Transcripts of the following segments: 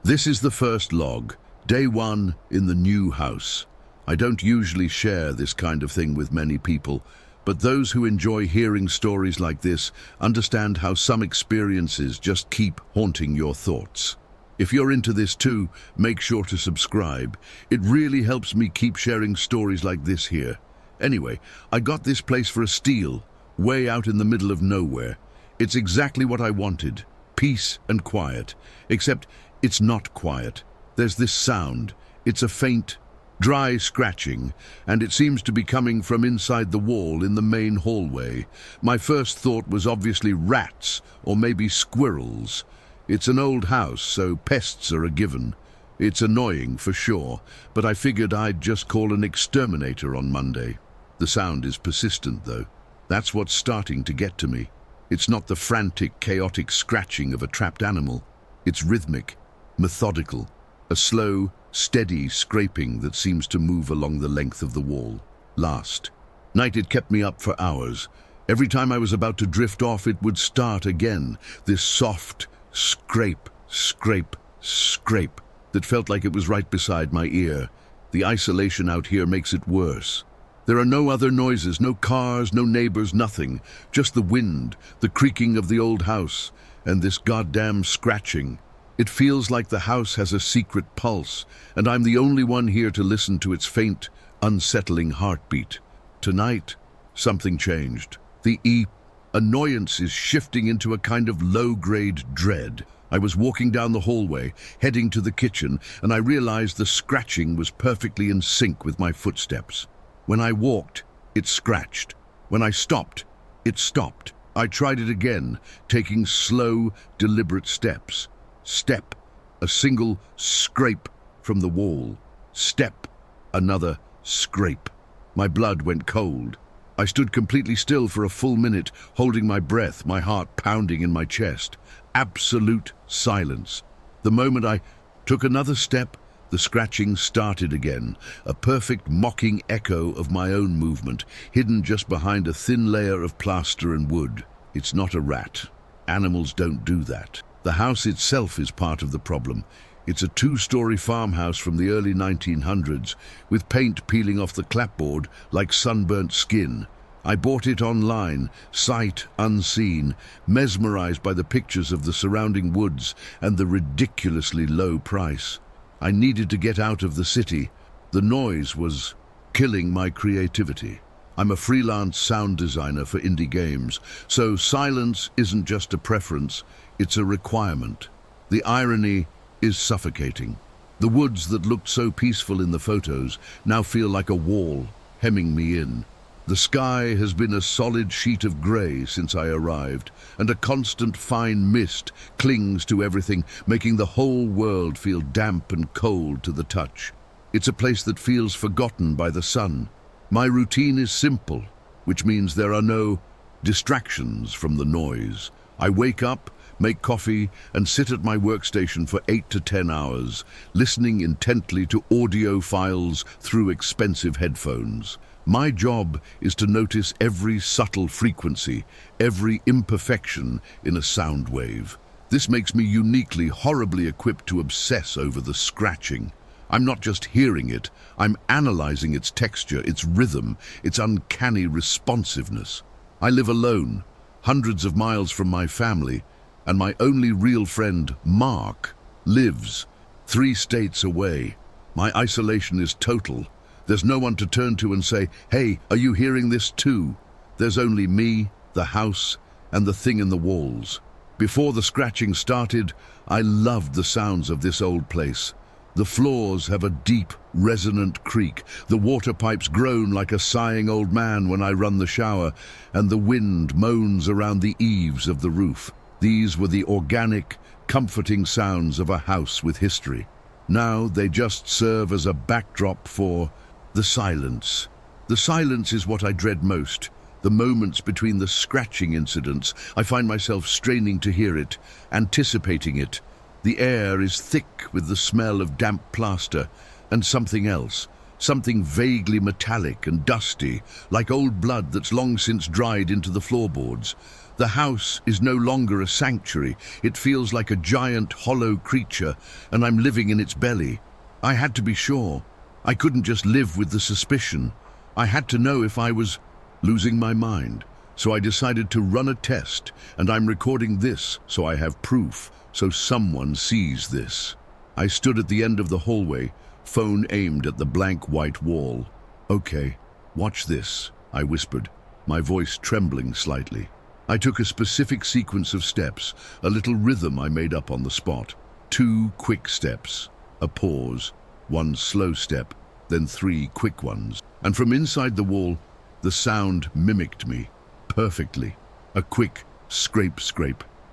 This is the first log, day one in the new house. I don't usually share this kind of thing with many people, but those who enjoy hearing stories like this understand how some experiences just keep haunting your thoughts. If you're into this too, make sure to subscribe. It really helps me keep sharing stories like this here. Anyway, I got this place for a steal, way out in the middle of nowhere. It's exactly what I wanted, peace and quiet, except it's not quiet. There's this sound. It's a faint, dry scratching, and it seems to be coming from inside the wall in the main hallway. My first thought was obviously rats, or maybe squirrels. It's an old house, so pests are a given. It's annoying for sure, but I figured I'd just call an exterminator on Monday. The sound is persistent though. That's what's starting to get to me. It's not the frantic, chaotic scratching of a trapped animal. It's rhythmic, methodical, a slow, steady scraping that seems to move along the length of the wall. Last night it kept me up for hours. Every time I was about to drift off, it would start again. This soft scrape, scrape, scrape that felt like it was right beside my ear. The isolation out here makes it worse. There are no other noises, no cars, no neighbors, nothing. Just the wind, the creaking of the old house, and this goddamn scratching. It feels like the house has a secret pulse, and I'm the only one here to listen to its faint, unsettling heartbeat. Tonight, something changed. The annoyance is shifting into a kind of low-grade dread. I was walking down the hallway, heading to the kitchen, and I realized the scratching was perfectly in sync with my footsteps. When I walked, it scratched. When I stopped, it stopped. I tried it again, taking slow, deliberate steps. Step, a single scrape from the wall. Step, another scrape. My blood went cold. I stood completely still for a full minute, holding my breath, my heart pounding in my chest. Absolute silence. The moment I took another step, the scratching started again, a perfect mocking echo of my own movement, hidden just behind a thin layer of plaster and wood. It's not a rat. Animals don't do that. The house itself is part of the problem. It's a two-story farmhouse from the early 1900s, with paint peeling off the clapboard like sunburnt skin. I bought it online, sight unseen, mesmerized by the pictures of the surrounding woods and the ridiculously low price. I needed to get out of the city. The noise was killing my creativity. I'm a freelance sound designer for indie games, so silence isn't just a preference, it's a requirement. The irony is suffocating. The woods that looked so peaceful in the photos now feel like a wall, hemming me in. The sky has been a solid sheet of grey since I arrived, and a constant fine mist clings to everything, making the whole world feel damp and cold to the touch. It's a place that feels forgotten by the sun. My routine is simple, which means there are no distractions from the noise. I wake up, make coffee, and sit at my workstation for 8 to 10 hours, listening intently to audio files through expensive headphones. My job is to notice every subtle frequency, every imperfection in a sound wave. This makes me uniquely, horribly equipped to obsess over the scratching. I'm not just hearing it, I'm analyzing its texture, its rhythm, its uncanny responsiveness. I live alone, hundreds of miles from my family, and my only real friend, Mark, lives 3 states away. My isolation is total. There's no one to turn to and say, "Hey, are you hearing this too?" There's only me, the house, and the thing in the walls. Before the scratching started, I loved the sounds of this old place. The floors have a deep, resonant creak. The water pipes groan like a sighing old man when I run the shower, and the wind moans around the eaves of the roof. These were the organic, comforting sounds of a house with history. Now they just serve as a backdrop for the silence. The silence is what I dread most. The moments between the scratching incidents, I find myself straining to hear it, anticipating it. The air is thick with the smell of damp plaster and something else, something vaguely metallic and dusty, like old blood that's long since dried into the floorboards. The house is no longer a sanctuary. It feels like a giant, hollow creature, and I'm living in its belly. I had to be sure. I couldn't just live with the suspicion. I had to know if I was losing my mind. So I decided to run a test, and I'm recording this so I have proof, so someone sees this. I stood at the end of the hallway, phone aimed at the blank white wall. "Okay, watch this," I whispered, my voice trembling slightly. I took a specific sequence of steps, a little rhythm I made up on the spot. 2 quick steps, a pause, 1 slow step, then 3 quick ones. And from inside the wall, the sound mimicked me perfectly. A quick scrape,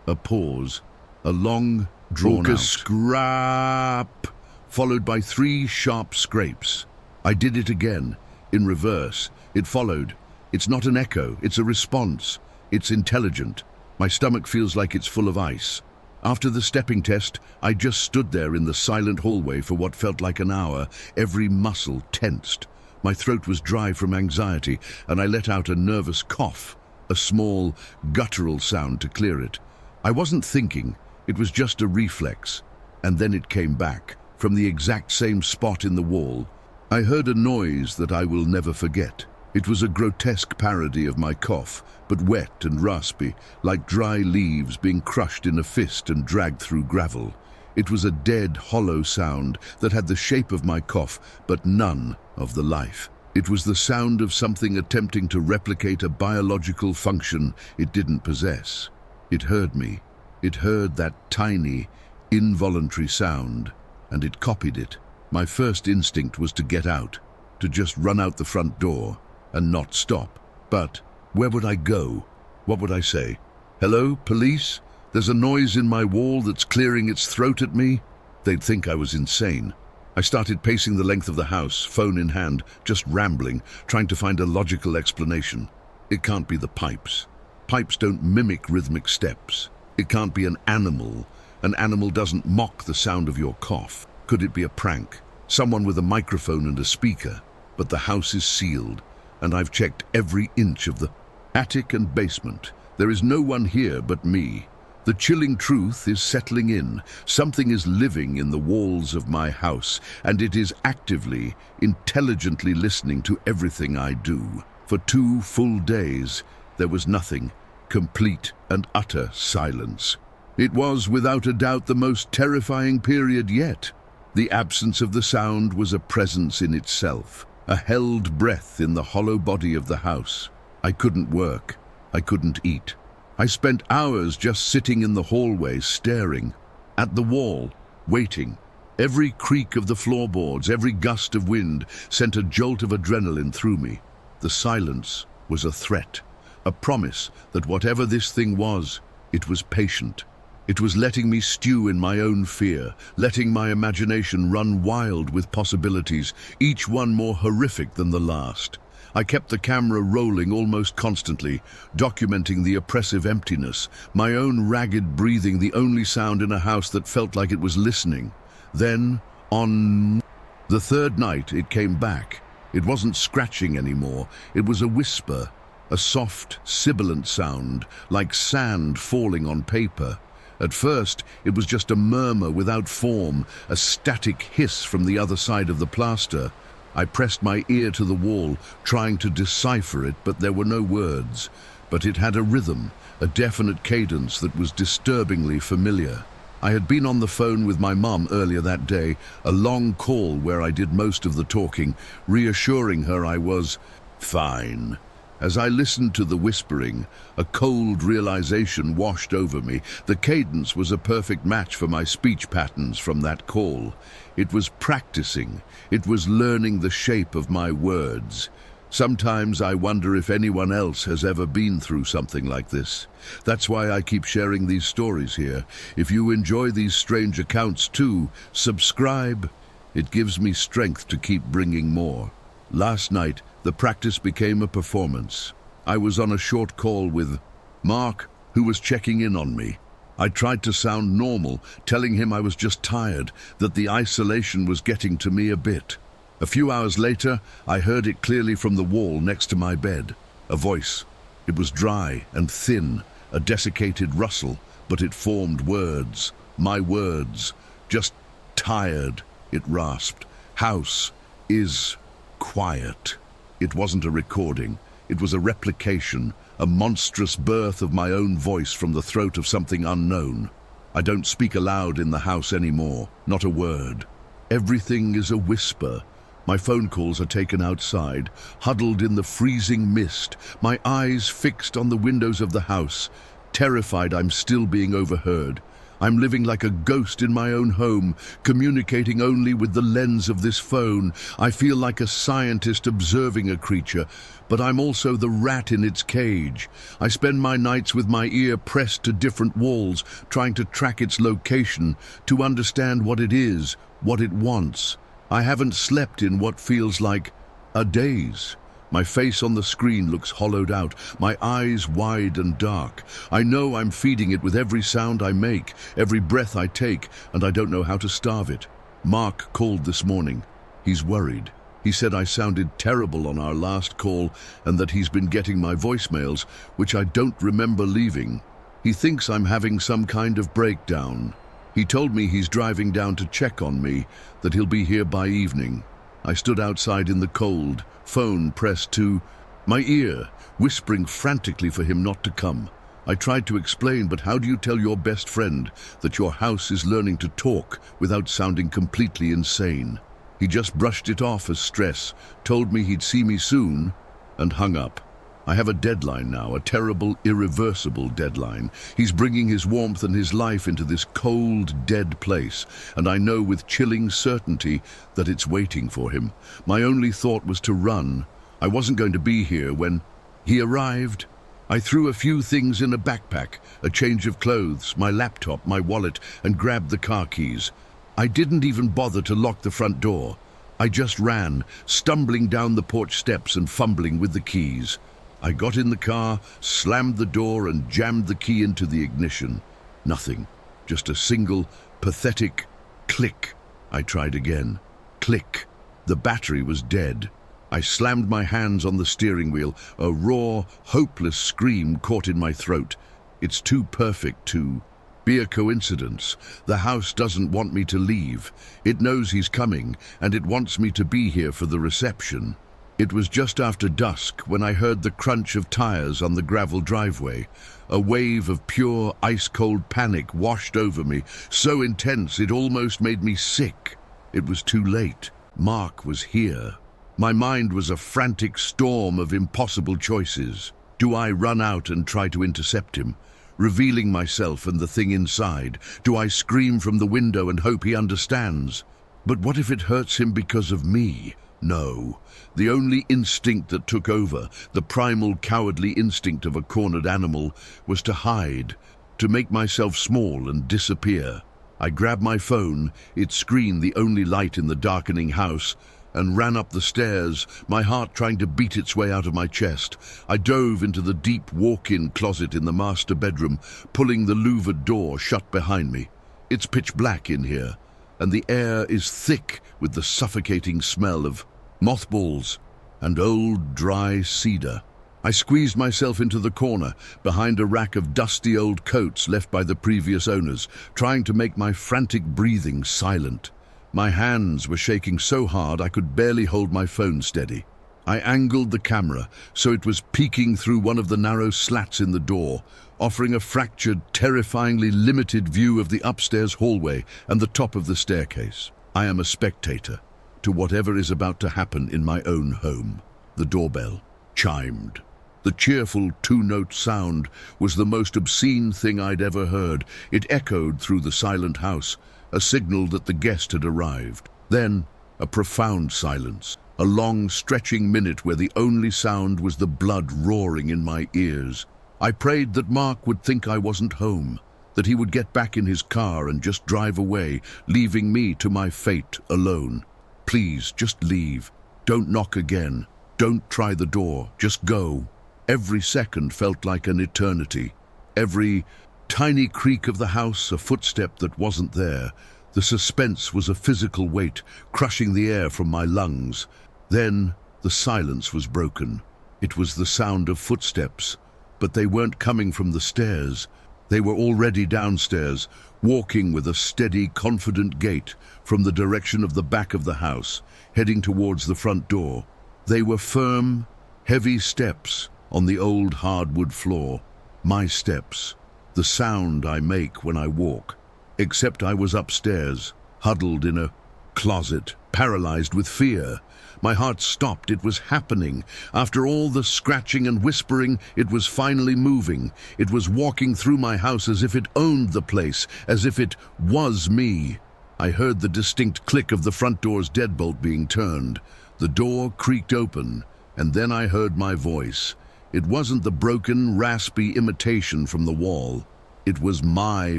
a pause, a long, drawn-out scrap, followed by 3 sharp scrapes. I did it again, in reverse. It followed. It's not an echo, it's a response. It's intelligent. My stomach feels like it's full of ice. After the stepping test, I just stood there in the silent hallway for what felt like an hour, every muscle tensed. My throat was dry from anxiety, and I let out a nervous cough, a small, guttural sound to clear it. I wasn't thinking, it was just a reflex. And then it came back, from the exact same spot in the wall. I heard a noise that I will never forget. It was a grotesque parody of my cough, but wet and raspy, like dry leaves being crushed in a fist and dragged through gravel. It was a dead, hollow sound that had the shape of my cough, but none of the life. It was the sound of something attempting to replicate a biological function it didn't possess. It heard me. It heard that tiny, involuntary sound, and it copied it. My first instinct was to get out, to just run out the front door and not stop. But where would I go? What would I say? "Hello, police? There's a noise in my wall that's clearing its throat at me?" They'd think I was insane. I started pacing the length of the house, phone in hand, just rambling, trying to find a logical explanation. It can't be the pipes. Pipes don't mimic rhythmic steps. It can't be an animal. An animal doesn't mock the sound of your cough. Could it be a prank? Someone with a microphone and a speaker? But the house is sealed, and I've checked every inch of the attic and basement. There is no one here but me. The chilling truth is settling in. Something is living in the walls of my house, and it is actively, intelligently listening to everything I do. For 2 full days, there was nothing, complete and utter silence. It was, without a doubt, the most terrifying period yet. The absence of the sound was a presence in itself, a held breath in the hollow body of the house. I couldn't work. I couldn't eat. I spent hours just sitting in the hallway, staring at the wall, waiting. Every creak of the floorboards, every gust of wind sent a jolt of adrenaline through me. The silence was a threat, a promise that whatever this thing was, it was patient. It was letting me stew in my own fear, letting my imagination run wild with possibilities, each one more horrific than the last. I kept the camera rolling almost constantly, documenting the oppressive emptiness, my own ragged breathing, the only sound in a house that felt like it was listening. Then, on the 3rd night, it came back. It wasn't scratching anymore. It was a whisper, a soft, sibilant sound, like sand falling on paper. At first, it was just a murmur without form, a static hiss from the other side of the plaster. I pressed my ear to the wall, trying to decipher it, but there were no words. But it had a rhythm, a definite cadence that was disturbingly familiar. I had been on the phone with my mum earlier that day, a long call where I did most of the talking, reassuring her I was fine. As I listened to the whispering, a cold realization washed over me. The cadence was a perfect match for my speech patterns from that call. It was practicing. It was learning the shape of my words. Sometimes I wonder if anyone else has ever been through something like this. That's why I keep sharing these stories here. If you enjoy these strange accounts too, subscribe. It gives me strength to keep bringing more. Last night, the practice became a performance. I was on a short call with Mark, who was checking in on me. I tried to sound normal, telling him I was just tired, that the isolation was getting to me a bit. A few hours later, I heard it clearly from the wall next to my bed. A voice. It was dry and thin, a desiccated rustle, but it formed words, my words. Just tired, it rasped. House is quiet. It wasn't a recording. It was a replication, a monstrous birth of my own voice from the throat of something unknown. I don't speak aloud in the house anymore, not a word. Everything is a whisper. My phone calls are taken outside, huddled in the freezing mist, my eyes fixed on the windows of the house, terrified I'm still being overheard. I'm living like a ghost in my own home, communicating only with the lens of this phone. I feel like a scientist observing a creature, but I'm also the rat in its cage. I spend my nights with my ear pressed to different walls, trying to track its location, to understand what it is, what it wants. I haven't slept in what feels like a days. My face on the screen looks hollowed out, my eyes wide and dark. I know I'm feeding it with every sound I make, every breath I take, and I don't know how to starve it. Mark called this morning. He's worried. He said I sounded terrible on our last call and that he's been getting my voicemails, which I don't remember leaving. He thinks I'm having some kind of breakdown. He told me he's driving down to check on me, that he'll be here by evening. I stood outside in the cold, phone pressed to my ear, whispering frantically for him not to come. I tried to explain, but how do you tell your best friend that your house is learning to talk without sounding completely insane? He just brushed it off as stress, told me he'd see me soon, and hung up. I have a deadline now, a terrible, irreversible deadline. He's bringing his warmth and his life into this cold, dead place, and I know with chilling certainty that it's waiting for him. My only thought was to run. I wasn't going to be here when he arrived. I threw a few things in a backpack, a change of clothes, my laptop, my wallet, and grabbed the car keys. I didn't even bother to lock the front door. I just ran, stumbling down the porch steps and fumbling with the keys. I got in the car, slammed the door, and jammed the key into the ignition. Nothing. Just a single, pathetic click. I tried again. Click. The battery was dead. I slammed my hands on the steering wheel. A raw, hopeless scream caught in my throat. It's too perfect to be a coincidence. The house doesn't want me to leave. It knows he's coming, and it wants me to be here for the reception. It was just after dusk when I heard the crunch of tires on the gravel driveway. A wave of pure, ice-cold panic washed over me, so intense it almost made me sick. It was too late. Mark was here. My mind was a frantic storm of impossible choices. Do I run out and try to intercept him, revealing myself and the thing inside? Do I scream from the window and hope he understands? But what if it hurts him because of me? No. The only instinct that took over, the primal cowardly instinct of a cornered animal, was to hide, to make myself small and disappear. I grabbed my phone, its screen the only light in the darkening house, and ran up the stairs, my heart trying to beat its way out of my chest. I dove into the deep walk-in closet in the master bedroom, pulling the louvered door shut behind me. It's pitch black in here, and the air is thick with the suffocating smell of mothballs and old dry cedar. I squeezed myself into the corner, behind a rack of dusty old coats left by the previous owners, trying to make my frantic breathing silent. My hands were shaking so hard I could barely hold my phone steady. I angled the camera so it was peeking through one of the narrow slats in the door, offering a fractured, terrifyingly limited view of the upstairs hallway and the top of the staircase. I am a spectator to whatever is about to happen in my own home. The doorbell chimed. The cheerful two-note sound was the most obscene thing I'd ever heard. It echoed through the silent house, a signal that the guest had arrived. Then, a profound silence, a long, stretching minute where the only sound was the blood roaring in my ears. I prayed that Mark would think I wasn't home, that he would get back in his car and just drive away, leaving me to my fate alone. Please, just leave. Don't knock again. Don't try the door. Just go. Every second felt like an eternity. Every tiny creak of the house, a footstep that wasn't there. The suspense was a physical weight, crushing the air from my lungs. Then the silence was broken. It was the sound of footsteps, but they weren't coming from the stairs. They were already downstairs, walking with a steady, confident gait from the direction of the back of the house, heading towards the front door. They were firm, heavy steps on the old hardwood floor. My steps, the sound I make when I walk. Except I was upstairs, huddled in a closet, paralyzed with fear. My heart stopped. It was happening. After all the scratching and whispering, it was finally moving. It was walking through my house as if it owned the place, as if it was me. I heard the distinct click of the front door's deadbolt being turned. The door creaked open, and then I heard my voice. It wasn't the broken, raspy imitation from the wall. It was my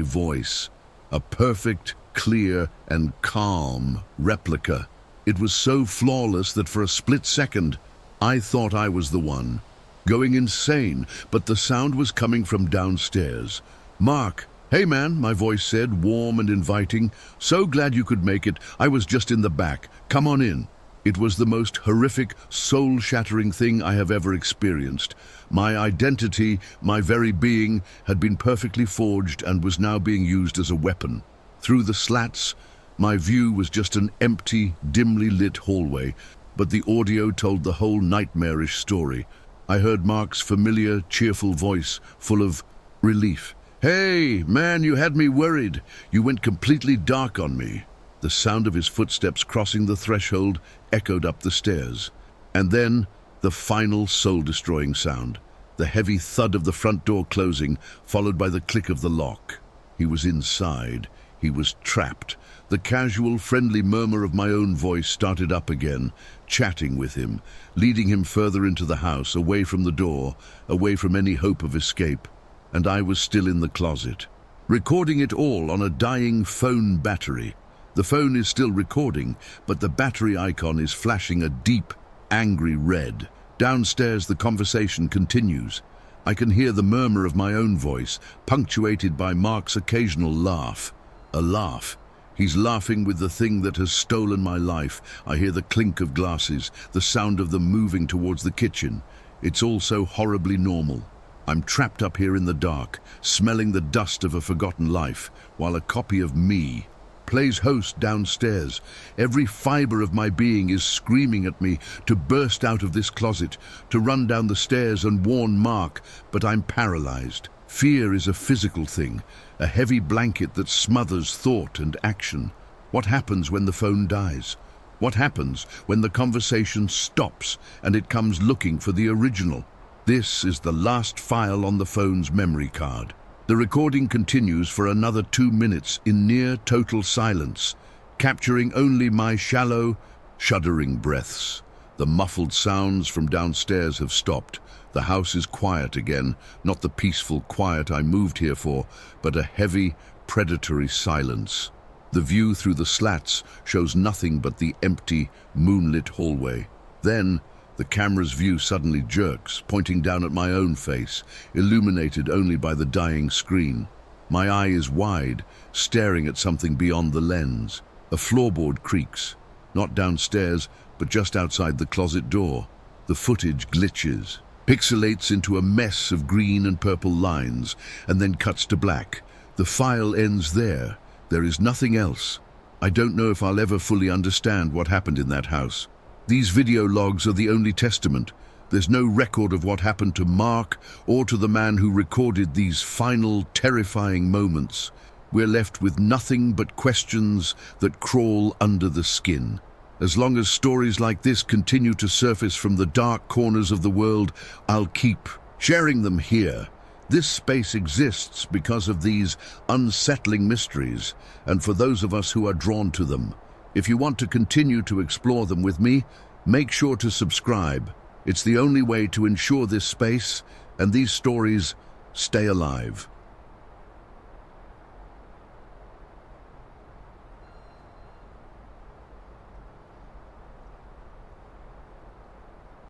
voice, a perfect, clear, and calm replica. It was so flawless that for a split second, I thought I was the one, going insane, but the sound was coming from downstairs. "Mark, hey man," my voice said, warm and inviting. "So glad you could make it. I was just in the back. Come on in." It was the most horrific, soul-shattering thing I have ever experienced. My identity, my very being, had been perfectly forged and was now being used as a weapon. Through the slats, my view was just an empty, dimly lit hallway, but the audio told the whole nightmarish story. I heard Mark's familiar, cheerful voice, full of relief. "Hey, man, you had me worried. You went completely dark on me." The sound of his footsteps crossing the threshold echoed up the stairs. And then, the final soul-destroying sound, the heavy thud of the front door closing, followed by the click of the lock. He was inside. He was trapped. The casual, friendly murmur of my own voice started up again, chatting with him, leading him further into the house, away from the door, away from any hope of escape. And I was still in the closet, recording it all on a dying phone battery. The phone is still recording, but the battery icon is flashing a deep, angry red. Downstairs, the conversation continues. I can hear the murmur of my own voice, punctuated by Mark's occasional laugh. A laugh. He's laughing with the thing that has stolen my life. I hear the clink of glasses, the sound of them moving towards the kitchen. It's all so horribly normal. I'm trapped up here in the dark, smelling the dust of a forgotten life, while a copy of me plays host downstairs. Every fiber of my being is screaming at me to burst out of this closet, to run down the stairs and warn Mark, but I'm paralyzed. Fear is a physical thing, a heavy blanket that smothers thought and action. What happens when the phone dies? What happens when the conversation stops and it comes looking for the original? This is the last file on the phone's memory card. The recording continues for another 2 minutes in near total silence, capturing only my shallow, shuddering breaths. The muffled sounds from downstairs have stopped. The house is quiet again, not the peaceful quiet I moved here for, but a heavy, predatory silence. The view through the slats shows nothing but the empty, moonlit hallway. Then, the camera's view suddenly jerks, pointing down at my own face, illuminated only by the dying screen. My eye is wide, staring at something beyond the lens. A floorboard creaks, not downstairs, but just outside the closet door. The footage glitches, pixelates into a mess of green and purple lines, and then cuts to black. The file ends there. There is nothing else. I don't know if I'll ever fully understand what happened in that house. These video logs are the only testament. There's no record of what happened to Mark or to the man who recorded these final, terrifying moments. We're left with nothing but questions that crawl under the skin. As long as stories like this continue to surface from the dark corners of the world, I'll keep sharing them here. This space exists because of these unsettling mysteries, and for those of us who are drawn to them. If you want to continue to explore them with me, make sure to subscribe. It's the only way to ensure this space and these stories stay alive.